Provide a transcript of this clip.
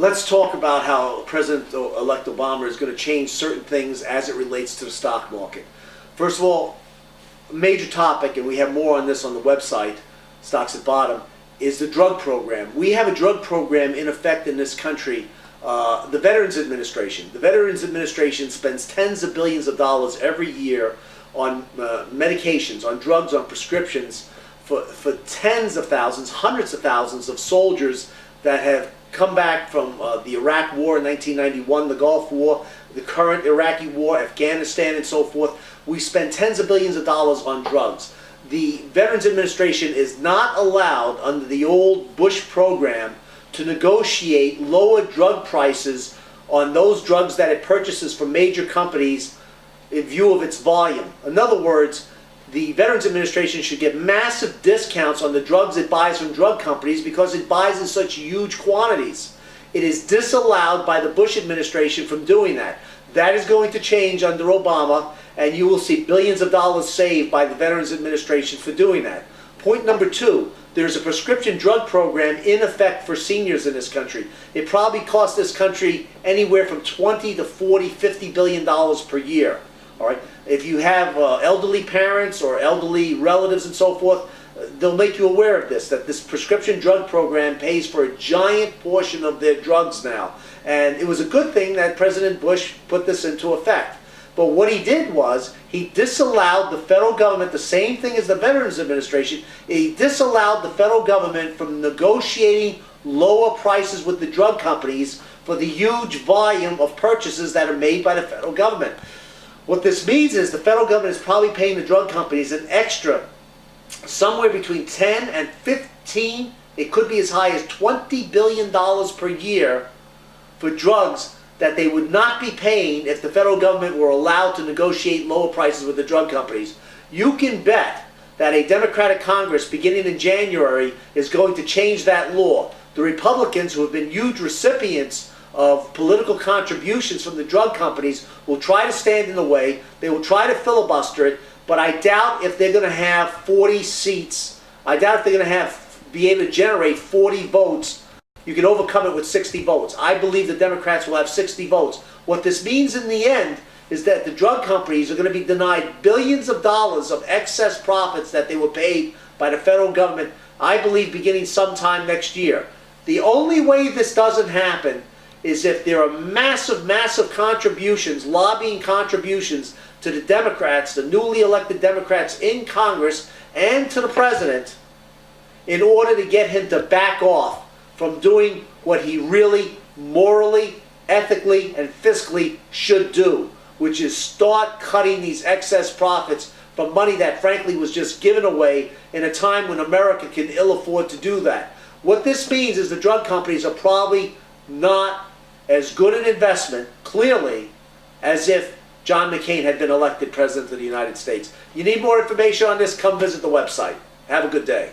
Let's talk about how President-elect Obama is going to change certain things as it relates to the stock market. First of all, a major topic, and we have more on this on the website, Stocks at Bottom, is the drug program. We have a drug program in effect in this country, the Veterans Administration. The Veterans Administration spends tens of billions of dollars every year on medications, on drugs, on prescriptions for tens of thousands, hundreds of thousands of soldiers that have come back from the Iraq War in 1991, the Gulf War, the current Iraqi War, Afghanistan, and so forth. We spend tens of billions of dollars on drugs. The Veterans Administration is not allowed under the old Bush program to negotiate lower drug prices on those drugs that it purchases from major companies in view of its volume. In other words, the Veterans Administration should get massive discounts on the drugs it buys from drug companies because it buys in such huge quantities. It is disallowed by the Bush administration from doing that. That is going to change under Obama, and you will see billions of dollars saved by the Veterans Administration for doing that. Point number two, there's a prescription drug program in effect for seniors in this country. It probably costs this country anywhere from 20 to 40, 50 billion dollars per year. All right. If you have elderly parents or elderly relatives and so forth, they'll make you aware of this, that this prescription drug program pays for a giant portion of their drugs now. And it was a good thing that President Bush put this into effect. But what he did was, he disallowed the federal government, the same thing as the Veterans Administration, he disallowed the federal government from negotiating lower prices with the drug companies for the huge volume of purchases that are made by the federal government. What this means is the federal government is probably paying the drug companies an extra somewhere between 10 and 15, it could be as high as $20 billion per year for drugs that they would not be paying if the federal government were allowed to negotiate lower prices with the drug companies. You can bet that a Democratic Congress beginning in January is going to change that law. The Republicans, who have been huge recipients of political contributions from the drug companies, will try to stand in the way. They will try to filibuster it, but I doubt if they're going to have 40 seats. I doubt if they're going to be able to generate 40 votes. You can overcome it with 60 votes. I believe the Democrats will have 60 votes. What this means in the end is that the drug companies are going to be denied billions of dollars of excess profits that they were paid by the federal government, I believe, beginning sometime next year. The only way this doesn't happen is if there are massive, massive contributions, lobbying contributions to the Democrats, the newly elected Democrats in Congress, and to the president, in order to get him to back off from doing what he really morally, ethically, and fiscally should do, which is start cutting these excess profits from money that frankly was just given away in a time when America can ill afford to do that. What this means is the drug companies are probably not as good an investment, clearly, as if John McCain had been elected President of the United States. You need more information on this, come visit the website. Have a good day.